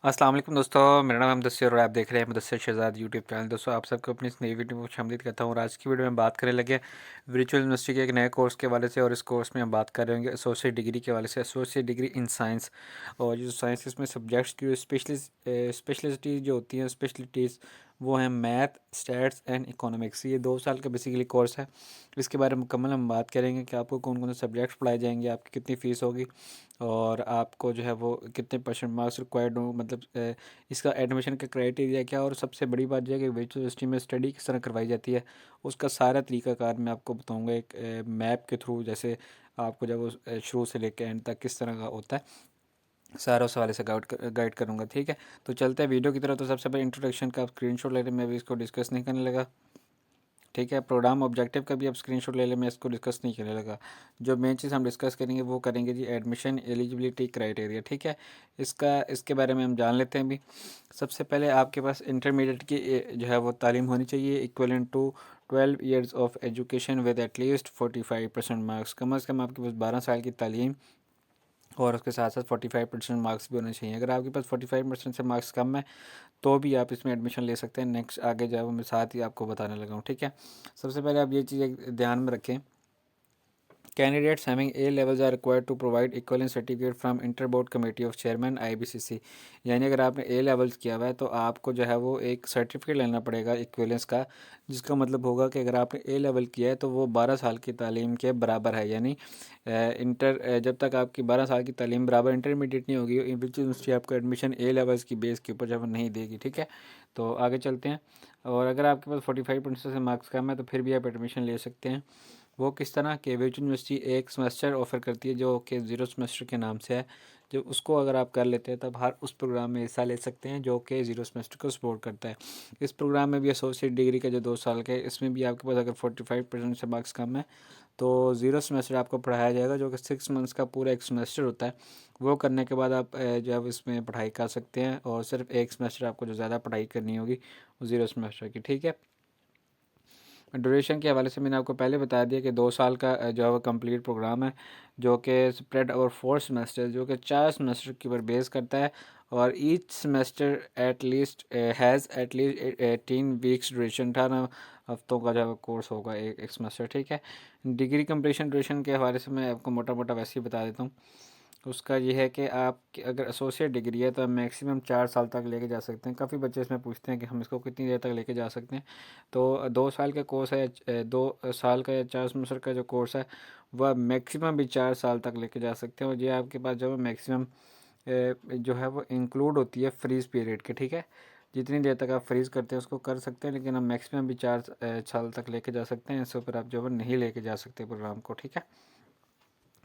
अस्सलाम वालेकुम दोस्तों, मेरा नाम है मुदस्सिर और आप देख रहे हैं मुदस्सिर शहजाद यूट्यूब चैनल। दोस्तों आप सबको अपनी इस नई वीडियो में खुशामदीद करता हूँ और आज की वीडियो में बात करने लगे वर्चुअल यूनिवर्सिटी के एक नए कोर्स के हवाले से। और इस कोर्स में हम बात कर रहे होंगे एसोसिएट डिग्री के हवाले से, एसोसिएट डिग्री इन साइंस। और जो साइंस इसमें सब्जेक्ट्स की स्पेशलिटी जो होती हैं, स्पेशलिटीज़ वो हैं मैथ, स्टैट्स एंड इकोनॉमिक्स। ये 2 साल का बेसिकली कोर्स है। इसके बारे में मुकम्मल हम बात करेंगे कि आपको कौन कौन से सब्जेक्ट्स पढ़ाए जाएंगे, आपकी कितनी फ़ीस होगी और आपको जो है वो कितने परसेंट मार्क्स रिक्वायर्ड हो, मतलब इसका एडमिशन का क्राइटेरिया क्या। और सबसे बड़ी बात यह है कि वर्चुअल यूनिवर्सिटी में स्टडी किस तरह करवाई जाती है, उसका सारा तरीकाकार मैं आपको बताऊंगा एक मैप के थ्रू। जैसे आपको जब वो शुरू से लेकर एंड तक किस तरह का होता है, सारा उस हवाले से गाइड करूँगा। ठीक है, तो चलते हैं वीडियो की तरफ। तो सबसे पहले इंट्रोडक्शन का आप स्क्रीनशॉट ले लें, मैं अभी इसको डिस्कस नहीं करने लगा। ठीक है, प्रोग्राम ऑब्जेक्टिव का भी आप स्क्रीनशॉट ले लें, मैं इसको डिस्कस नहीं करने लगा। जो मेन चीज़ हम डिस्कस करेंगे वो करेंगे जी एडमिशन एलिजिबिलिटी क्राइटेरिया। ठीक है, इसके बारे में हम जान लेते हैं अभी। सबसे पहले आपके पास इंटरमीडिएट की जो है वो तालीम होनी चाहिए, equivalent to 12 years of education with at least 45% marks. कम अज़ कम आपके पास 12 साल की तालीम और उसके साथ साथ 45% मार्क्स भी होने चाहिए। अगर आपके पास 45% से मार्क्स कम है तो भी आप इसमें एडमिशन ले सकते हैं। नेक्स्ट आगे जो है वो मैं साथ ही आपको बताने लगा हूँ। ठीक है, सबसे पहले आप ये चीज़ ध्यान में रखें, candidates having A levels are required to provide equivalent certificate from Interboard Committee of Chairman IBCC। यानी अगर आपने A levels किया हुआ है तो आपको जो है वो एक सर्टिफिकेट लेना पड़ेगा इक्विवेलेंस का, जिसका मतलब होगा कि अगर आपने A लेवल किया है तो वो 12 साल की तालीम के बराबर है। यानी जब तक आपकी 12 साल की तालीम बराबर इंटरमीडिएट नहीं होगी, विच यूनिवर्सिटी आपको एडमिशन A लेवल्स की बेस के ऊपर जब नहीं देगी। ठीक है, तो आगे चलते हैं। और अगर आपके पास 45% से मार्क्स कम है तो फिर भी आप एडमिशन ले सकते हैं। वो किस तरह के, वर्चुअल यूनिवर्सिटी एक सेमेस्टर ऑफ़र करती है जो कि ज़ीरो सेमेस्टर के नाम से है। जो उसको अगर आप कर लेते हैं तब हर उस प्रोग्राम में हिस्सा ले सकते हैं जो कि ज़ीरो सेमेस्टर को सपोर्ट करता है। इस प्रोग्राम में भी एसोसिएट डिग्री का जो 2 साल का है, इसमें भी आपके पास अगर 45% से मार्क्स कम है तो ज़ीरो सेमेस्टर आपको पढ़ाया जाएगा, जो कि 6 मंथ्स का पूरा एक सेमेस्टर होता है। वो करने के बाद आप जो है इसमें पढ़ाई कर सकते हैं और सिर्फ एक सेमेस्टर आपको जो ज़्यादा पढ़ाई करनी होगी वो ज़ीरो सेमेस्टर की। ठीक है, ड्यूरेशन के हवाले से मैंने आपको पहले बता दिया कि 2 साल का जो है वो कम्प्लीट प्रोग्राम है, जो कि स्प्रेड ओवर 4 सेमेस्टर, जो कि 4 सेमेस्टर के ऊपर बेस करता है। और each semester has at least 18 weeks duration. 18 हफ्तों का जो है कोर्स होगा एक सेमेस्टर। ठीक है, डिग्री कंप्लीशन ड्यूरेशन के हवाले से मैं आपको मोटा मोटा वैसे ही बता देता हूँ। उसका ये है कि आप अगर एसोसिएट डिग्री है तो आप मैक्सिमम 4 साल तक लेके जा सकते हैं। काफ़ी बच्चे इसमें पूछते हैं कि हम इसको कितनी देर तक लेके जा सकते हैं। तो 2 साल का कोर्स है, 2 साल का या 4 सेमेस्टर का जो कोर्स है वह मैक्सिमम भी 4 साल तक लेके जा सकते हैं। और ये आपके पास जो है मैक्सिमम जो है वो इंक्लूड होती है फ्रीज़ पीरियड के। ठीक है, जितनी देर तक आप फ्रीज़ करते हैं उसको कर सकते हैं, लेकिन हम मैक्सिमम भी 4 साल तक लेके जा सकते हैं। इससे ऊपर आप जो है नहीं लेके जा सकते प्रोग्राम को। ठीक है,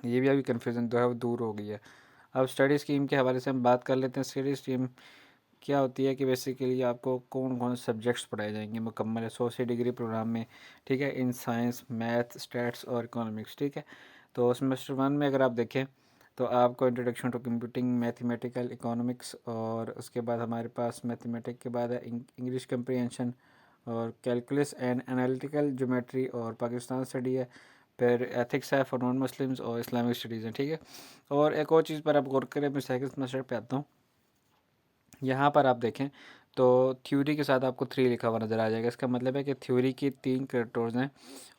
ये भी अभी कन्फ्यूज़न जो है वो दूर हो गई है। अब स्टडी स्कीम के हवाले से हम बात कर लेते हैं। स्टडी स्कीम क्या होती है कि बेसिकली आपको कौन कौन से सब्जेक्ट्स पढ़ाए जाएंगे मुकम्मल एसोसिएट डिग्री प्रोग्राम में। ठीक है, इन साइंस, मैथ, स्टैट्स और इकोनॉमिक्स। ठीक है, तो सेमेस्टर 1 में अगर आप देखें तो आपको introduction to computing, mathematical, economics, और उसके बाद हमारे पास मैथमेटिक के बाद है इंग्लिश कंप्रीहेंशन और कैलकुलस एंड एनालिटिकल ज्योमेट्री और पाकिस्तान स्टडी है। फिर एथिक्स है फॉर नॉन मुस्लिम्स और इस्लामिक स्टडीज़ हैं। ठीक है, और एक और चीज़ पर आप गौर करें, मैं सेकंड सेमेस्टर पे आता हूँ। यहाँ पर आप देखें तो थ्योरी के साथ आपको 3 लिखा हुआ नज़र आ जाएगा। इसका मतलब है कि थ्योरी की 3 क्रेडिट्स हैं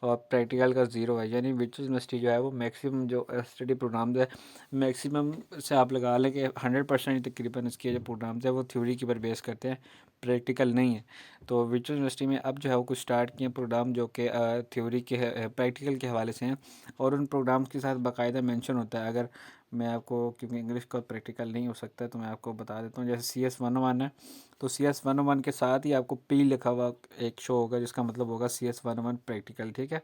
और प्रैक्टिकल का 0 है। यानी वर्चुअल यूनिवर्सिटी जो है वो मैक्सिमम जो स्टडी प्रोग्राम है, मैक्सिमम से आप लगा लें कि 100% तकरीबन इसके जो प्रोग्राम्स है वो थ्योरी के ऊपर बेस करते हैं, प्रैक्टिकल नहीं है। तो वर्चुअल यूनिवर्सिटी में अब जो है वो कुछ स्टार्ट किए प्रोग्राम जो कि थ्योरी के प्रैक्टिकल के हवाले से हैं, और उन प्रोग्राम्स के साथ बाकायदा मेंशन होता है। अगर मैं आपको, क्योंकि इंग्लिश का प्रैक्टिकल नहीं हो सकता, तो मैं आपको बता देता हूँ। जैसे CS 101 है तो CS 101 के साथ ही आपको P लिखा हुआ एक शो होगा, जिसका मतलब होगा CS 101 प्रैक्टिकल। ठीक है,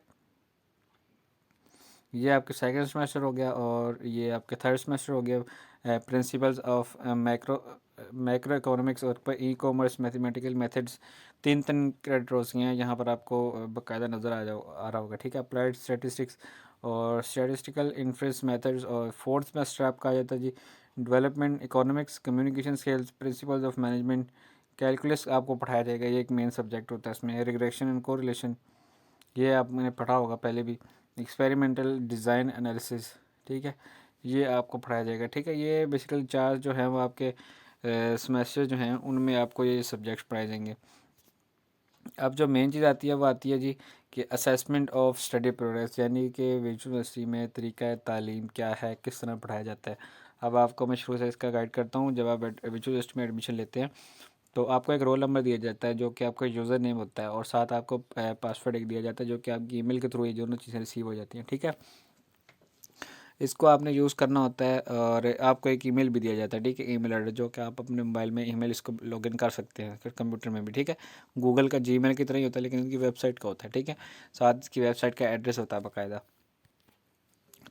ये आपके सेकंड सेमेस्टर हो गया और ये आपके थर्ड सेमेस्टर हो गया। प्रिंसिपल्स ऑफ मैक्रो इकोनॉमिक्स और e commerce mathematical methods, 3 credit रोज हैं। यहाँ पर आपको बाकायदा नज़र आ रहा होगा। ठीक है, अप्लाइड स्टैटिस्टिक्स और स्टैटिस्टिकल इन्फ्रेंस मेथड्स। और फोर्थ सेमेस्टर आपका आ जाता है जी development economics, communication skills, principles of management, calculus आपको पढ़ाया जाएगा। ये एक मेन सब्जेक्ट होता है इसमें। रिग्रेशन एंड कोरिलेशन, ये आपने पढ़ा होगा पहले भी। एक्सपेरिमेंटल डिज़ाइन एनालिसिस, ठीक है, ये आपको पढ़ाया जाएगा। ठीक है, ये बेसिकली 4 जो है वो आपके सेमेस्टर जो हैं उनमें आपको ये सब्जेक्ट्स पढ़ाए जाएंगे। अब जो मेन चीज़ आती है वो आती है जी कि असेसमेंट ऑफ स्टडी प्रोग्रेस, यानी कि वर्चुअल यूनिवर्सिटी में तरीका तालीम क्या है, किस तरह पढ़ाया जाता है। अब आपको मैं शुरू से इसका गाइड करता हूँ। जब आप वर्चुअल यूनिवर्सिटी में एडमिशन लेते हैं तो आपको एक रोल नंबर दिया जाता है जो कि आपका यूज़र नेम होता है, और साथ आपको पासवर्ड एक दिया जाता है जो कि आपकी ईमेल के थ्रू ये दोनों चीज़ें रिसीव हो जाती हैं। ठीक है, इसको आपने यूज़ करना होता है, और आपको एक ईमेल भी दिया जाता है। ठीक है, ईमेल एड्रेस जो कि आप अपने मोबाइल में ईमेल इसको लॉगिन कर सकते हैं, फिर कंप्यूटर में भी। ठीक है, गूगल का जीमेल की तरह ही होता है, लेकिन इनकी वेबसाइट का होता है। ठीक है, साथ इसकी वेबसाइट का एड्रेस होता है बाकायदा।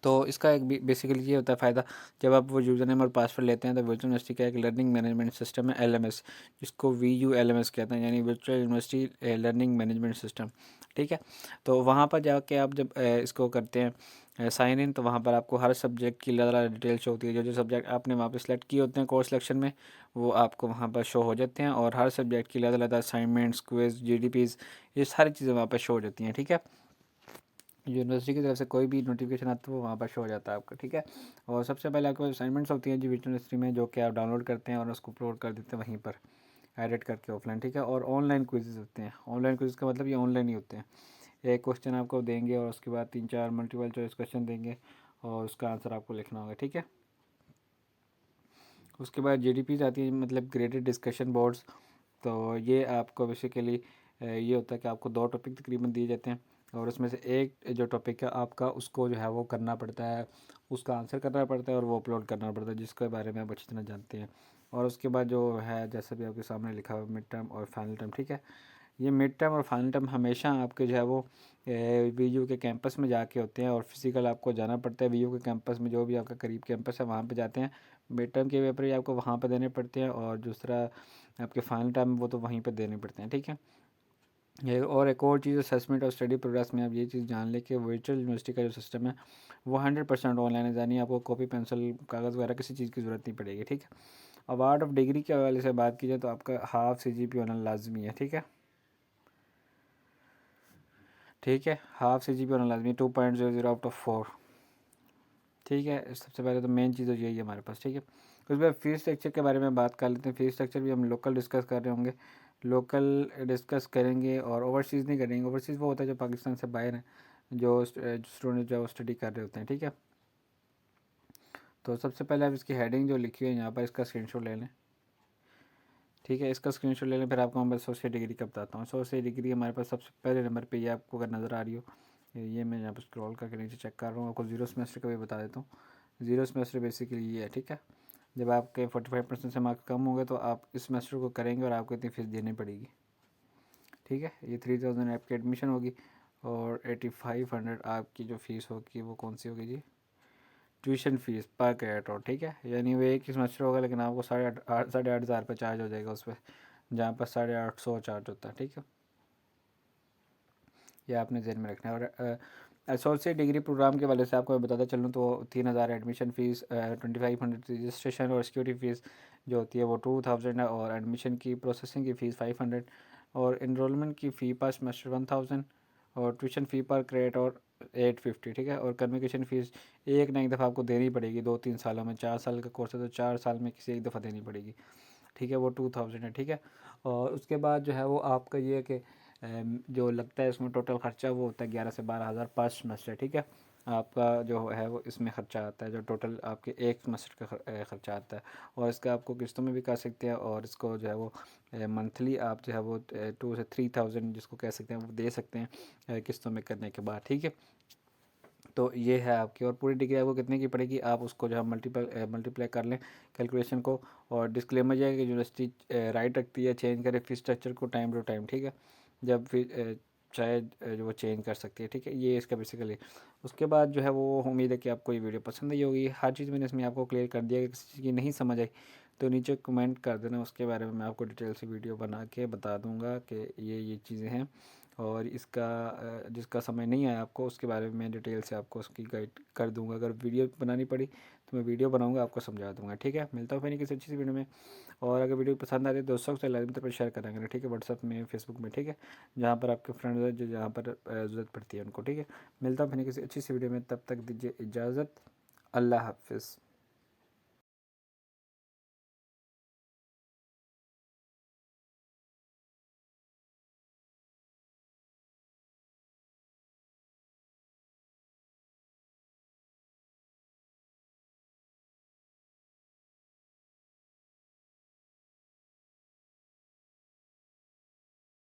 तो इसका एक बेसिकली ये होता है फ़ायदा, जब आप वो यूज़र नेम और पासवर्ड लेते हैं तो वर्चुअल यूनिवर्सिटी का एक लर्निंग मैनेजमेंट सिस्टम है, LMS, जिसको VULMS कहते हैं, यानी virtual university learning management system. ठीक है, तो वहाँ पर जाके आप जब इसको करते हैं साइन इन, तो वहाँ पर आपको हर सब्जेक्ट की अलग अलग डिटेल शो होती है। जो जो सब्जेक्ट आपने वहाँ पर सेलेक्ट किए होते हैं कोर्स सिलेक्शन में, वो आपको वहाँ पर शो हो जाते हैं, और हर सब्जेक्ट की अलग अलग असाइनमेंट्स, क्विज, GDPs, ये सारी चीज़ें वहाँ पर शो हो जाती हैं। ठीक है, यूनिवर्सिटी की तरफ से कोई भी नोटिफिकेशन आता है वो वहाँ पर शो हो जाता है आपका। ठीक है, और सबसे पहले आपको असाइनमेंट्स होती हैं जी यूनिवर्सिटी में, जो कि आप डाउनलोड करते हैं और उसको अपलोड कर देते हैं वहीं पर एडिट करके ऑफलाइन। ठीक है, और ऑनलाइन क्विज़ होते हैं। ऑनलाइन क्विज़ का मतलब ये ऑनलाइन ही होते हैं। एक क्वेश्चन आपको देंगे और उसके बाद 3-4 मल्टीपल चॉइस क्वेश्चन देंगे और उसका आंसर आपको लिखना होगा। ठीक है, उसके बाद GDPs आती है, मतलब ग्रेडेड डिस्कशन बोर्ड्स। तो ये आपको बेसिकली ये होता है कि आपको 2 टॉपिक तकरीबन दिए जाते हैं, और उसमें से एक जो टॉपिक है आपका, उसको जो है वो करना पड़ता है, उसका आंसर करना पड़ता है और वो अपलोड करना पड़ता है, जिसके बारे में आप अच्छी तरह जानते हैं। और उसके बाद जो है, जैसा भी आपके सामने लिखा हुआ, मिड टर्म और फाइनल टर्म। ठीक है, ये मिड टर्म और फाइनल टर्म हमेशा आपके जो है वो VU के कैंपस में जाके होते हैं, और फिज़िकल आपको जाना पड़ता है VU के कैंपस में, जो भी आपका करीब कैंपस है वहाँ पे जाते हैं। मिड टर्म के पेपर ही आपको वहाँ पे देने पड़ते हैं, और दूसरा आपके फाइनल टर्म वो तो वहीं पे देने पड़ते हैं। ठीक है, ये और एक और चीज़, असेसमेंट और स्टडी प्रोग्रेस में आप ये चीज़ जान लें कि वर्चुअल यूनिवर्सिटी का जो सिस्टम है वो 100% ऑनलाइन है, यानी आपको कॉपी पेंसिल कागज़ वगैरह किसी चीज़ की ज़रूरत नहीं पड़ेगी। ठीक है, अवार्ड ऑफ डिग्री के हवाले से बात की जाए तो आपका हाफ CGP होना लाजमी है। ठीक है, ठीक है, हाफ CGP होना लाजमी, 2.00 आउट ऑफ 4। ठीक है, सबसे पहले तो मेन चीज़ यही है हमारे पास। ठीक है, उसके बाद फीस स्ट्रक्चर के बारे में बात कर लेते हैं। फीस स्ट्रक्चर भी हम लोकल डिस्कस कर रहे होंगे, लोकल डिस्कस करेंगे, और ओवरसीज़ नहीं करेंगे। ओवरसीज़ वो होता है जो पाकिस्तान से बाहर हैं, जो स्टूडेंट जो स्टडी कर रहे होते हैं। ठीक है, तो सबसे पहले आप इसकी हेडिंग जो लिखी है यहाँ पर, इसका स्क्रीनशॉट ले लें। ठीक है, इसका स्क्रीनशॉट ले लें, फिर आपको मैं एसोसिएट डिग्री का बताता हूँ। एसोसिएट डिग्री हमारे पास सबसे पहले नंबर पे, ये आपको अगर नज़र आ रही हो, ये मैं यहाँ पर स्क्रॉल करके नीचे चेक कर रहा हूँ, आपको जीरो सेमेस्टर का भी बता देता हूँ। जीरो सेमेस्टर बेसिकली ये है। ठीक है, जब आपके 45% से मार्क्स कम होंगे तो आप इस सेमेस्टर को करेंगे और आपको इतनी फ़ीस देनी पड़ेगी। ठीक है, ये 3000 आपकी एडमिशन होगी, और 8500 आपकी जो फ़ीस होगी वो कौन सी होगी जी, ट्यूशन फ़ीस पर क्रेडिट। और ठीक है, यानी वो एक ही सेमेस्टर होगा, लेकिन आपको 8,500 रुपये चार्ज हो जाएगा उस पर, जहाँ पर 850 चार्ज होता है। ठीक है, ये आपने ध्यान में रखना है। और एसोसिएट डिग्री प्रोग्राम के वाले से आपको मैं बताता चलूँ तो 3000 एडमिशन फ़ीस, 2500 रजिस्ट्रेशन और सिक्योरिटी फ़ीस जो होती है वो 2000 है, और एडमिशन की प्रोसेसिंग की फ़ीस 500, और इनरोलमेंट की फ़ी पर सेमेस्टर 1000, और ट्यूशन फ़ी पर क्रेडिट और 850। ठीक है, और कन्वोकेशन फ़ीस एक ना एक दफ़ा आपको देनी पड़ेगी 2-3 सालों में। 4 साल का कोर्स है तो 4 साल में किसी एक दफ़ा देनी पड़ेगी। ठीक है, वो 2000 है। ठीक है, और उसके बाद जो है वो आपका ये है कि जो लगता है इसमें टोटल ख़र्चा वो होता है 11 से 12 हज़ार पर सेमेस्टर। ठीक है, आपका जो है वो इसमें ख़र्चा आता है, जो टोटल आपके एक सेमेस्टर का ख़र्चा आता है। और इसका आपको किस्तों में भी कर सकते हैं, और इसको जो है वो मंथली आप जो है वो 2 से 3000 जिसको कह सकते हैं वो दे सकते हैं किस्तों में करने के बाद। ठीक है, तो ये है आपकी, और पूरी डिग्री आपको कितने की पड़ेगी आप उसको जो है मल्टीप्लाई कर लें कैलकुलेशन को। और डिस्क्लेमर ये है कि यूनिवर्सिटी राइट रखती है चेंज करे फीस स्ट्रक्चर को टाइम टू टाइम। ठीक है, जब फिर चाहे जो वो चेंज कर सकती है। ठीक है, ये इसका बेसिकली। उसके बाद जो है वो उम्मीद है कि आपको ये वीडियो पसंद आई होगी। हर चीज़ मैंने इसमें आपको क्लियर कर दिया, कि किसी चीज़ की नहीं समझ आई तो नीचे कमेंट कर देना, उसके बारे में मैं आपको डिटेल से वीडियो बना के बता दूंगा कि ये चीज़ें हैं। और इसका जिसका समय नहीं आया आपको उसके बारे में मैं डिटेल से आपको उसकी गाइड कर दूंगा। अगर वीडियो बनानी पड़ी तो मैं वीडियो बनाऊंगा, आपको समझा दूंगा। ठीक है, मिलता हूँ फिर किसी अच्छी सी वीडियो में। और अगर वीडियो पसंद आ रही है दोस्तों से लाजमी तौर पर शेयर करेंगे। ठीक है, व्हाट्सअप में, फेसबुक में। ठीक है, जहाँ पर आपके फ्रेंड्स हैं जो जहाँ पर ज़रूरत पड़ती है उनको। ठीक है, मिलता हूँ फिर किसी अच्छी सी वीडियो में, तब तक दीजिए इजाज़त। अल्लाह हाफिज़।